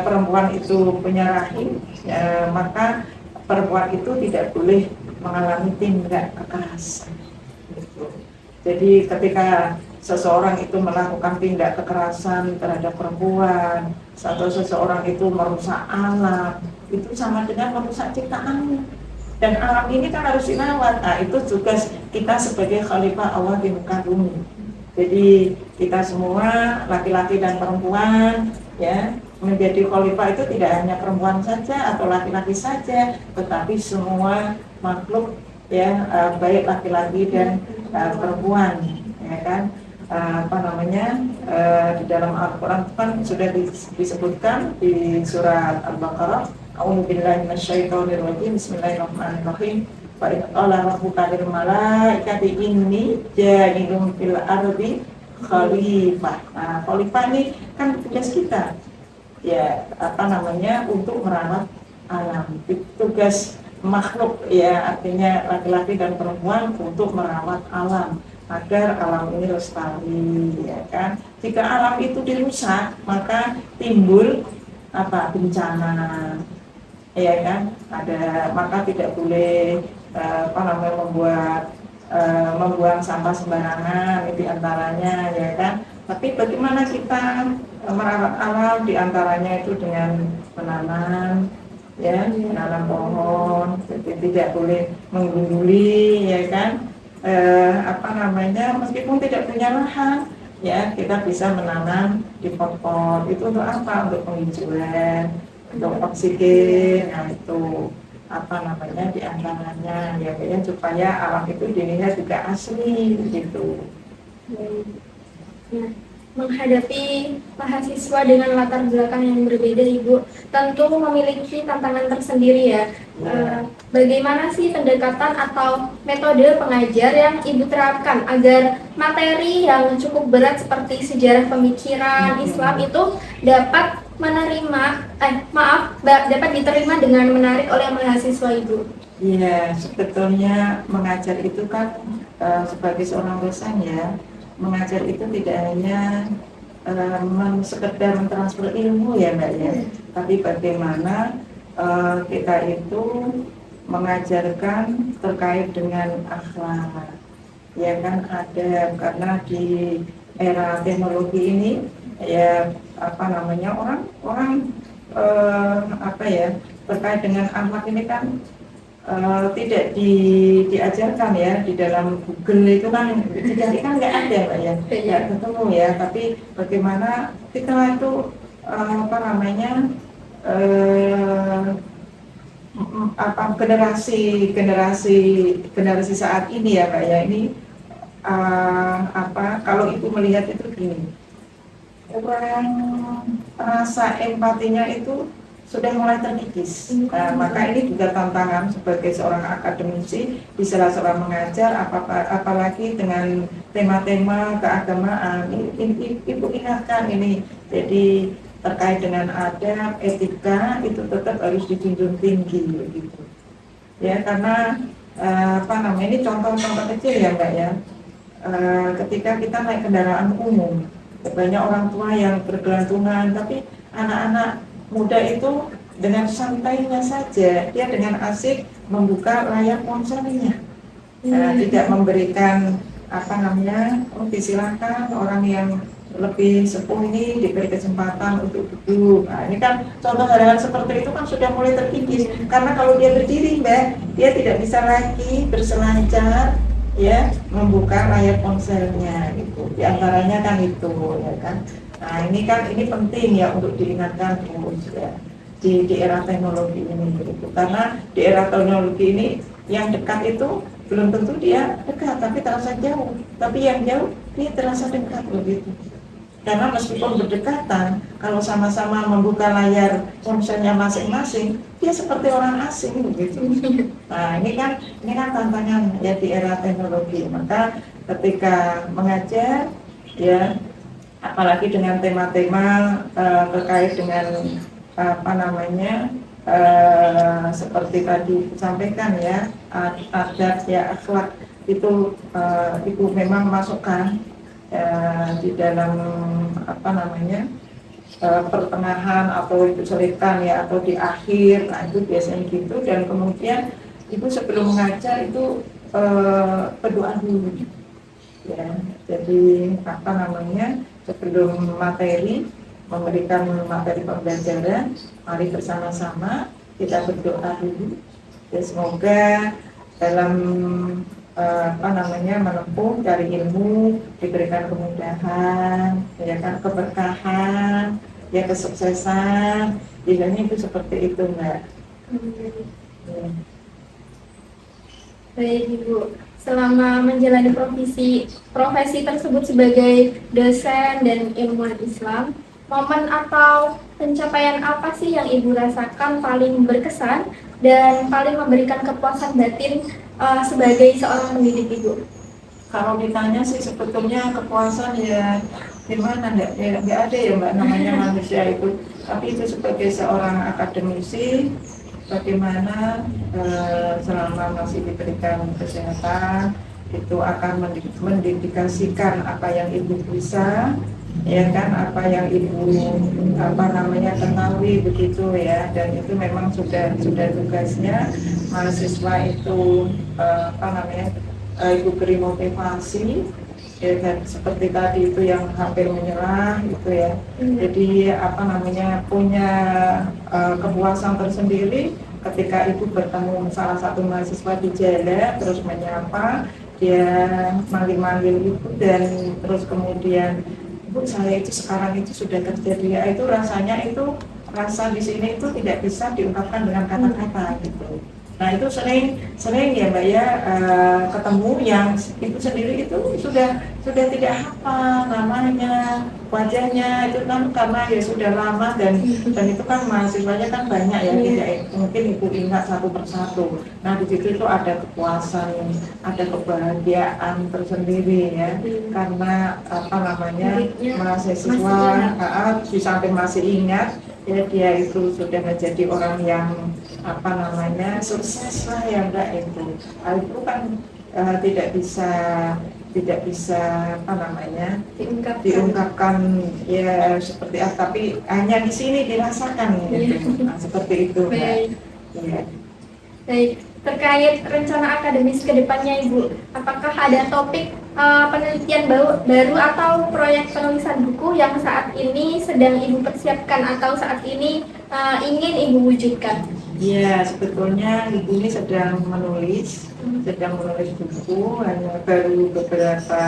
Speaker 2: Perempuan itu punya rahim, maka perempuan itu tidak boleh mengalami tindak kekerasan. Jadi ketika seseorang itu melakukan tindak kekerasan terhadap perempuan, atau seseorang itu merusak alam, itu sama dengan merusak ciptaannya. Dan alam ini kan harus dirawat. Nah, itu tugas kita sebagai khalifah Allah di muka bumi. Jadi kita semua, laki-laki dan perempuan, ya, menjadi khalifah itu tidak hanya perempuan saja atau laki-laki saja, tetapi semua makhluk ya, baik laki-laki dan perempuan, ya kan. Di dalam Al-Quran kan sudah disebutkan di surat Al-Baqarah, A'udzubillahi minasyaitonirrajim, Bismillahirrahmanirrahim. Fa qala rabbuka lil malaikati inni ja'ilun fil ardi khalifah. Nah, khalifah ini kan tugas kita. Ya, untuk merawat alam. Itu tugas makhluk ya, artinya laki-laki dan perempuan untuk merawat alam agar alam ini lestari, ya kan. Jika alam itu dirusak, maka timbul bencana, ya kan. Maka tidak boleh membuang sampah sembarangan, itu diantaranya, ya kan. Tapi bagaimana kita merawat alam, diantaranya itu dengan menanam, ya, menanam pohon, jadi tidak boleh menggunduli, ya kan. Meskipun tidak punya lahan, ya, kita bisa menanam di pot-pot. Itu untuk apa? Untuk penghijauan, untuk oksigen. Nah itu apa namanya di antaranya ya supaya alam itu dilihat juga asli gitu.
Speaker 1: Nah, menghadapi mahasiswa dengan latar belakang yang berbeda, Ibu, tentu memiliki tantangan tersendiri ya. Bagaimana sih pendekatan atau metode pengajar yang Ibu terapkan agar materi yang cukup berat seperti sejarah pemikiran Islam itu dapat dapat diterima dengan menarik oleh mahasiswa, Ibu?
Speaker 2: Iya, sebetulnya mengajar itu kan sebagai seorang dosen ya, mengajar itu tidak hanya sekedar mentransfer ilmu ya Mbak ya, tapi bagaimana kita itu mengajarkan terkait dengan akhlak, ya kan ada karena di era teknologi ini ya apa namanya orang apa ya terkait dengan akhlak ini kan tidak diajarkan ya di dalam Google itu kan dicari kan nggak ada Mbak ya, nggak ketemu ya, tapi bagaimana kita itu apa namanya apa generasi saat ini ya Mbak ya, ini apa kalau ibu melihat itu gini, kurang rasa empatinya itu sudah mulai terkikis. Nah, maka ini juga tantangan sebagai seorang akademisi, bisa seorang mengajar, apalagi dengan tema-tema keagamaan. Ibu ingatkan ini, jadi terkait dengan adab, etika itu tetap harus dijunjung tinggi, begitu. Ya, karena apa namanya ini contoh-contoh kecil ya Mbak ya. Ketika kita naik kendaraan umum, banyak orang tua yang bergelantungan, tapi anak-anak muda itu dengan santainya saja, dia dengan asik membuka layar ponselnya, tidak memberikan apa namanya, disilakan orang yang lebih sepuh ini diberi kesempatan untuk duduk. Nah, ini kan contoh hal-hal seperti itu kan sudah mulai terkikis, karena kalau dia berdiri Mbak, dia tidak bisa lagi berselancar ya membuka layar ponselnya gitu. Di antaranya kan itu ya kan. Nah, ini penting ya untuk diingatkan terus ya di era teknologi ini gitu. Karena di era teknologi ini yang dekat itu belum tentu dia dekat tapi terasa jauh. Tapi yang jauh dia terasa dekat begitu. Karena meskipun berdekatan, kalau sama-sama membuka layar ponselnya masing-masing, dia seperti orang asing begitu. Nah, ini kan tantangan ya di era teknologi. Maka ketika mengajar ya apalagi dengan tema-tema terkait dengan apa namanya seperti tadi disampaikan ya adab ya akhlak itu ibu memang masukkan di dalam apa namanya pertengahan atau itu selitan ya atau di akhir, nah itu biasanya gitu. Dan kemudian ibu sebelum mengajar itu berdoa dulu ya, jadi apa namanya sebelum memberikan materi pembelajaran, mari bersama-sama kita berdoa dulu ya, semoga dalam apa namanya menempuh cari ilmu diberikan kemudahan ya kan, keberkahan ya, kesuksesan, bilangnya itu seperti itu Mbak. Ya.
Speaker 1: Baik Ibu, selama menjalani profesi tersebut sebagai dosen dan ilmuwan Islam, momen atau pencapaian apa sih yang Ibu rasakan paling berkesan dan paling memberikan kepuasan batin sebagai seorang pendidik Ibu?
Speaker 2: Kalau ditanya sih sebetulnya kepuasan ya gimana, nggak ada ya Mbak, namanya manusia itu. Tapi itu sebagai seorang akademisi, bagaimana selama masih diberikan kesehatan itu akan mendedikasikan apa yang ibu bisa ya kan, apa yang ibu apa namanya ketahui begitu ya, dan itu memang sudah tugasnya mahasiswa itu apa namanya ibu beri motivasi ya, dan seperti tadi itu yang hampir menyerah gitu ya. Jadi apa namanya punya kepuasan tersendiri ketika ibu bertemu salah satu mahasiswa di jalan terus menyapa dia, manggil-manggil ibu, dan terus kemudian ibu saya itu sekarang itu sudah kerja dia, itu rasanya itu rasa di sini itu tidak bisa diungkapkan dengan kata-kata gitu. Nah itu sering ya Mbak ya, ketemu yang ibu sendiri itu sudah tidak hafal namanya, wajahnya itu kan karena ya sudah lama dan itu kan mahasiswanya kan banyak ya, tidak mungkin ibu ingat satu persatu. Nah di situ itu ada kepuasan, ada kebahagiaan tersendiri ya, karena apa namanya mahasiswa di samping masih ingat ya dia itu sudah menjadi orang yang apa namanya sukses lah ya Mbak itu. Hal itu kan tidak bisa apa namanya diungkapkan ya seperti apa, tapi hanya di sini dirasakan gitu. Nah, seperti itu Mbak. Ya.
Speaker 1: Baik, terkait rencana akademis ke depannya Ibu, apakah ada topik penelitian baru atau proyek penulisan buku yang saat ini sedang Ibu persiapkan atau saat ini ingin Ibu wujudkan?
Speaker 2: Ya, sebetulnya ibu ini sedang menulis buku, hanya baru beberapa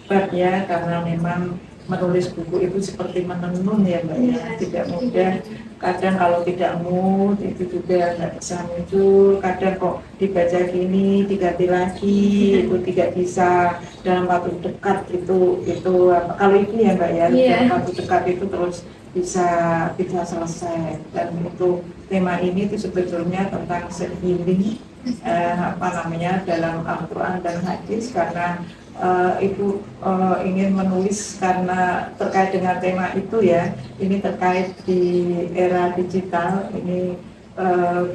Speaker 2: bab ya, karena memang menulis buku itu seperti menenun ya Mbak ya, tidak mudah. Kadang kalau tidak mood itu juga nggak bisa muncul, kadang kok dibaca gini diganti lagi itu tidak bisa dalam waktu dekat itu kalau itu ya Mbak ya, dalam waktu dekat itu terus bisa selesai. Dan itu tema ini itu sebetulnya tentang healing dalam Al-Quran dan hadis, karena ibu ingin menulis karena terkait dengan tema itu ya. Ini terkait di era digital ini,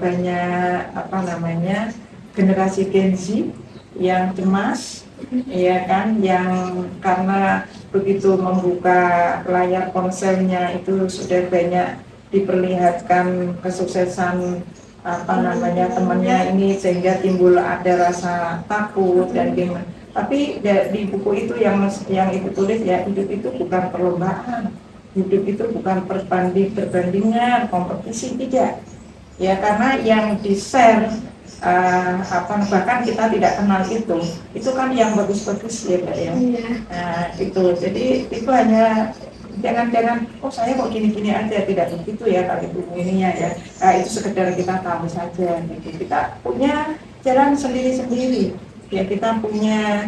Speaker 2: banyak generasi Gen Z yang cemas ya kan, yang karena begitu membuka layar ponselnya itu sudah banyak diperlihatkan kesuksesan temannya ini, sehingga timbul ada rasa takut dan gimana. Tapi di buku itu yang ibu tulis ya, hidup itu bukan perlombaan, hidup itu bukan perbandingan kompetisi, tidak ya, karena yang di share bahkan kita tidak kenal itu kan yang bagus-bagus ya Mbak ya. Nah itu jadi itu hanya jangan saya kok gini-gini aja, tidak begitu ya kalau buku ininya ya. Itu sekedar kita tahu saja gitu. Kita punya jalan sendiri-sendiri ya, kita punya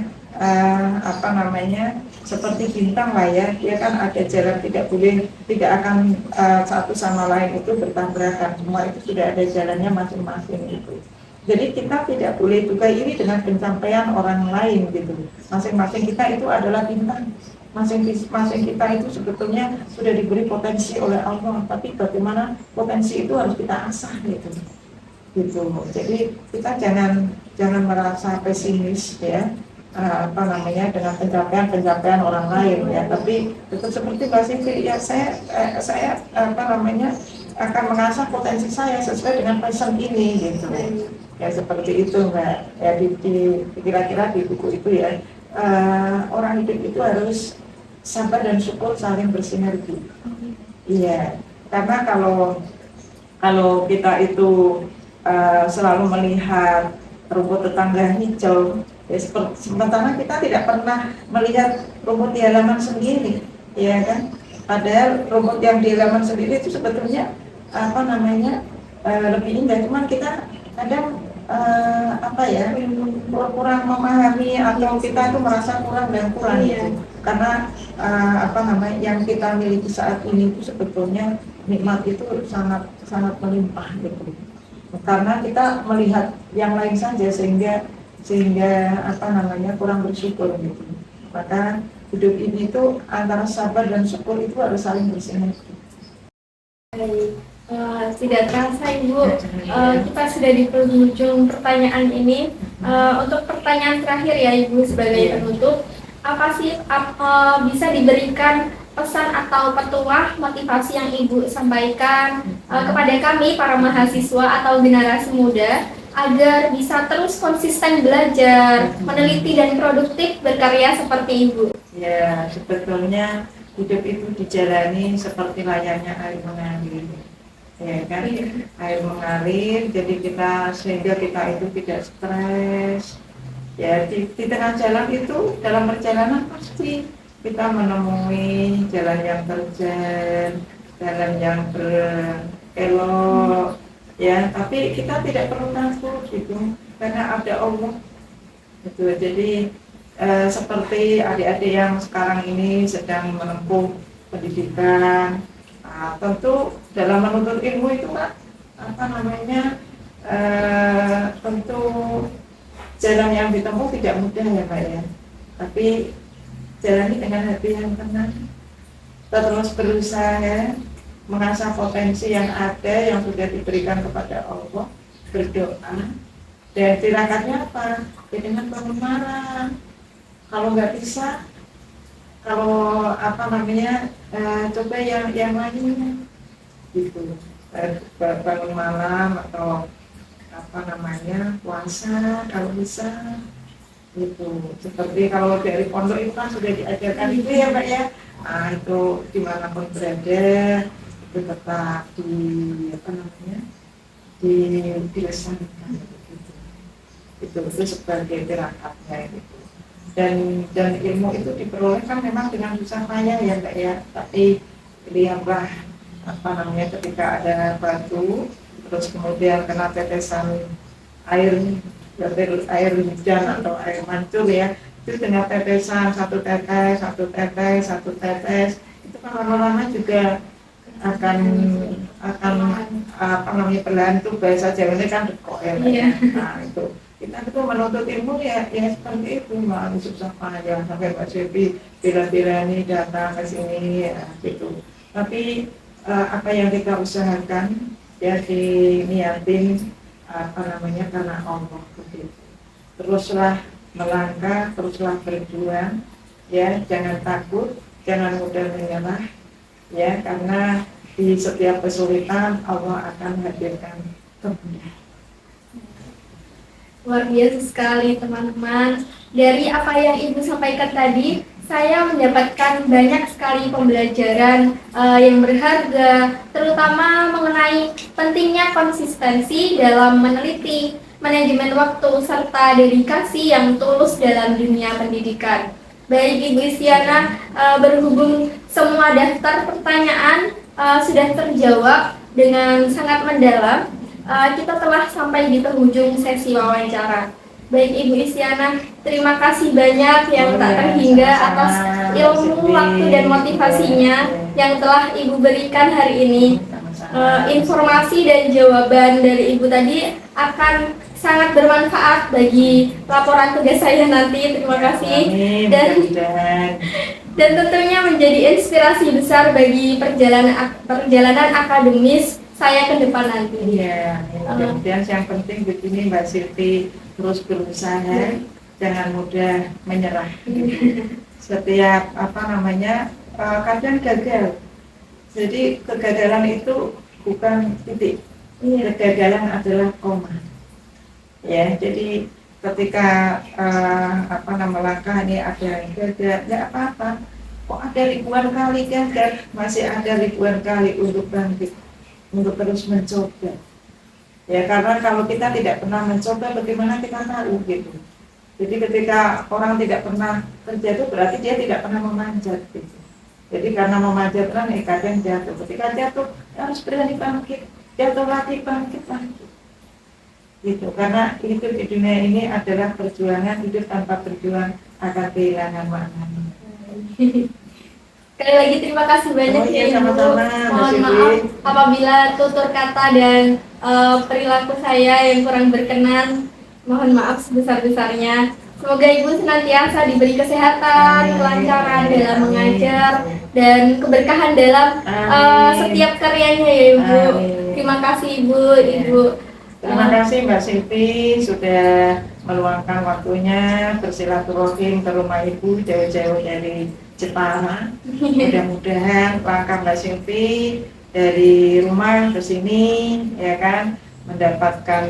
Speaker 2: seperti bintang lah ya, dia kan ada jalan, tidak akan satu sama lain itu bertabrakan, semua itu sudah ada jalannya masing-masing itu. Jadi kita tidak boleh juga iri dengan pencapaian orang lain gitu. Masing-masing kita itu adalah bintang, masing-masing kita itu sebetulnya sudah diberi potensi oleh Allah, tapi bagaimana potensi itu harus kita asah gitu. Jadi kita jangan merasa pesimis ya, dengan pencapaian orang lain ya, tapi itu seperti Mbak Siti ya, saya akan mengasah potensi saya sesuai dengan passion ini gitu ya, seperti itu Mbak ya. Kira-kira di buku itu ya, orang hidup itu harus sabar dan syukur saling bersinergi. Iya, karena kalau kita itu selalu melihat rumput tetangga hijau ya, sementara kita tidak pernah melihat rumput di halaman sendiri ya kan, padahal rumput yang di halaman sendiri itu sebetulnya lebih indah, cuman kita kadang kurang memahami, atau kita itu merasa kurang gitu. Karena yang kita miliki saat ini itu sebetulnya nikmat itu sangat sangat melimpah gitu. Karena kita melihat yang lain saja sehingga kurang bersyukur gitu. Maka hidup ini itu antara sabar dan syukur itu harus saling bersinergi.
Speaker 1: Tidak terasa Ibu, kita sudah di penghujung pertanyaan ini. Untuk pertanyaan terakhir ya Ibu, sebagai penutup, apa sih bisa diberikan pesan atau petuah motivasi yang Ibu sampaikan kepada kami para mahasiswa atau generasi muda agar bisa terus konsisten belajar, meneliti dan produktif berkarya seperti Ibu?
Speaker 2: Ya, sebetulnya hidup itu dijalani seperti layaknya air mengalir. Ya kan, air mengalir, jadi sehingga kita itu tidak stres. Ya, di tengah jalan itu, dalam perjalanan pasti kita menemui jalan yang terjal, jalan yang berkelok, ya, tapi kita tidak perlu takut gitu, karena ada Allah gitu. Jadi seperti adik-adik yang sekarang ini sedang menempuh pendidikan, tentu dalam menuntut ilmu itu kan apa namanya, tentu jalan yang ditempuh tidak mudah ya Pak ya, tapi jalani dengan hati yang tenang, terus berusaha mengasah potensi yang ada yang sudah diberikan kepada Allah, berdoa, dan tirakannya apa? Ya dengan bangun malam. Kalau nggak bisa, kalau apa namanya, coba yang lainnya gitu. Bangun malam atau apa namanya, puasa kalau bisa gitu. Seperti kalau dari pondok itu kan sudah diajarkan itu ya Pak ya. Nah itu dimanapun berada itu tetap di apa namanya, dilestarikan gitu. Itu sebagai tirakatnya gitu. Dan ilmu itu diperoleh kan memang dengan susah payah ya Mbak ya, tapi lihatlah apa namanya, ketika ada batu terus kemudian kena tetesan air hujan atau air mancur ya, itu dengan tetesan satu tetes itu kan lama-lama juga akan apa namanya, perlahan itu bahasa Jawanya kan dekok ya. Nah itu kita itu menuntut ilmu ya seperti itu, Mbak, susah payah sampai Mbak Silvi bela-belani datang ke sini ya gitu. Tapi apa yang kita usahakan ya diniatin apa namanya karena Allah begitu. Teruslah melangkah, teruslah berjuang ya, jangan takut, jangan mudah menyerah ya, karena di setiap kesulitan Allah akan hadirkan kemudahan.
Speaker 1: Luar biasa sekali teman-teman. Dari apa yang Ibu sampaikan tadi, saya mendapatkan banyak sekali pembelajaran yang berharga, terutama mengenai pentingnya konsistensi dalam meneliti, manajemen waktu, serta dedikasi yang tulus dalam dunia pendidikan. Baik Ibu Istiana, berhubung semua daftar pertanyaan sudah terjawab dengan sangat mendalam, kita telah sampai di penghujung sesi wawancara. Baik Ibu Istiana, terima kasih banyak yang tak terhingga atas ilmu, waktu, dan motivasinya yang telah Ibu berikan hari ini. Informasi dan jawaban dari Ibu tadi akan sangat bermanfaat bagi laporan tugas saya nanti. Terima kasih. Dan tentunya menjadi inspirasi besar bagi perjalanan akademis saya ke depan nanti.
Speaker 2: Iya, kemudian yang penting begini Mbak Silvi, terus berusaha, jangan mudah menyerah. Setiap apa namanya, kadang gagal. Jadi kegagalan itu bukan titik, kegagalan adalah koma. Ya, jadi ketika apa nama langkah ini ada yang gagal, nggak apa-apa. Kok ada ribuan kali gagal, masih ada ribuan kali untuk bangkit, untuk terus mencoba ya, karena kalau kita tidak pernah mencoba bagaimana kita tahu gitu. Jadi ketika orang tidak pernah terjatuh berarti dia tidak pernah memanjat gitu. Jadi karena memanjat kan kadang jatuh, ketika jatuh harus berani bangkit, jatuh lagi bangkit gitu. Karena hidup di dunia ini adalah perjuangan, hidup tanpa berjuang akan kehilangan maknanya.
Speaker 1: Sekali lagi terima kasih banyak ya Ibu.
Speaker 2: Sama-sama.
Speaker 1: Mohon maaf apabila tutur kata dan perilaku saya yang kurang berkenan. Mohon maaf sebesar-besarnya. Semoga Ibu senantiasa diberi kesehatan, kelancaran dalam mengajar, dan keberkahan dalam setiap karyanya ya Ibu. Terima kasih Ibu.
Speaker 2: Terima kasih Mbak Silvi sudah meluangkan waktunya bersilaturahim ke rumah Ibu jauh-jauh dari Jepara. Mudah-mudahan langkah Mbak Silvi dari rumah ke sini ya kan mendapatkan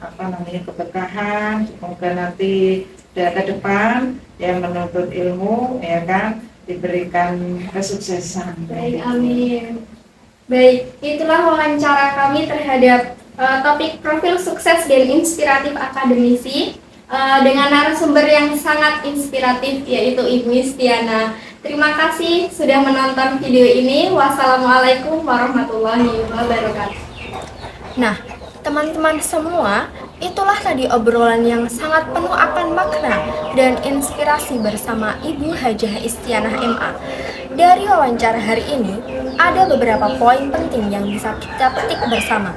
Speaker 2: apa namanya keberkahan. Semoga nanti ke depan yang menuntut ilmu ya kan diberikan kesuksesan.
Speaker 1: Baik, amin. Baik, itulah wawancara kami terhadap topik profil sukses dan inspiratif akademisi dengan narasumber yang sangat inspiratif yaitu Ibu Istiana. Terima kasih sudah menonton video ini. Wassalamualaikum warahmatullahi wabarakatuh. Nah, Teman-teman semua, itulah tadi obrolan yang sangat penuh akan makna dan inspirasi bersama Ibu Hajah Istianah MA. Dari wawancara hari ini, ada beberapa poin penting yang bisa kita petik bersama.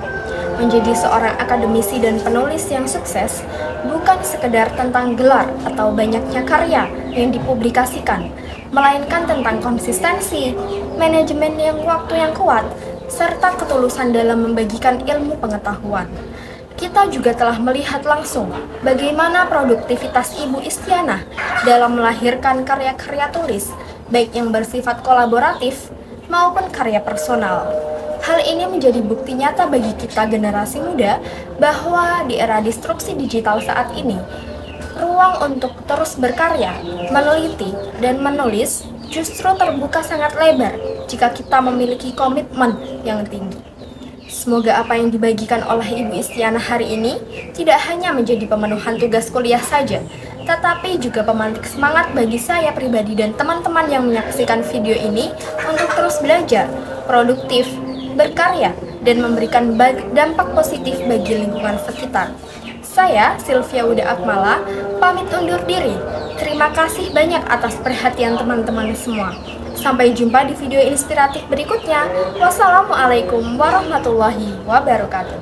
Speaker 1: Menjadi seorang akademisi dan penulis yang sukses bukan sekedar tentang gelar atau banyaknya karya yang dipublikasikan, melainkan tentang konsistensi, manajemen waktu yang kuat, serta ketulusan dalam membagikan ilmu pengetahuan. Kita juga telah melihat langsung bagaimana produktivitas Ibu Istianah dalam melahirkan karya-karya tulis, baik yang bersifat kolaboratif maupun karya personal. Hal ini menjadi bukti nyata bagi kita generasi muda bahwa di era disrupsi digital saat ini, ruang untuk terus berkarya, meneliti, dan menulis justru terbuka sangat lebar jika kita memiliki komitmen yang tinggi. Semoga apa yang dibagikan oleh Ibu Istianah hari ini tidak hanya menjadi pemenuhan tugas kuliah saja, tetapi juga pemantik semangat bagi saya pribadi dan teman-teman yang menyaksikan video ini untuk terus belajar, produktif, berkarya, dan memberikan dampak positif bagi lingkungan sekitar. Saya, Sylvia Uda Akmala, pamit undur diri. Terima kasih banyak atas perhatian teman-teman semua. Sampai jumpa di video inspiratif berikutnya. Wassalamualaikum warahmatullahi wabarakatuh.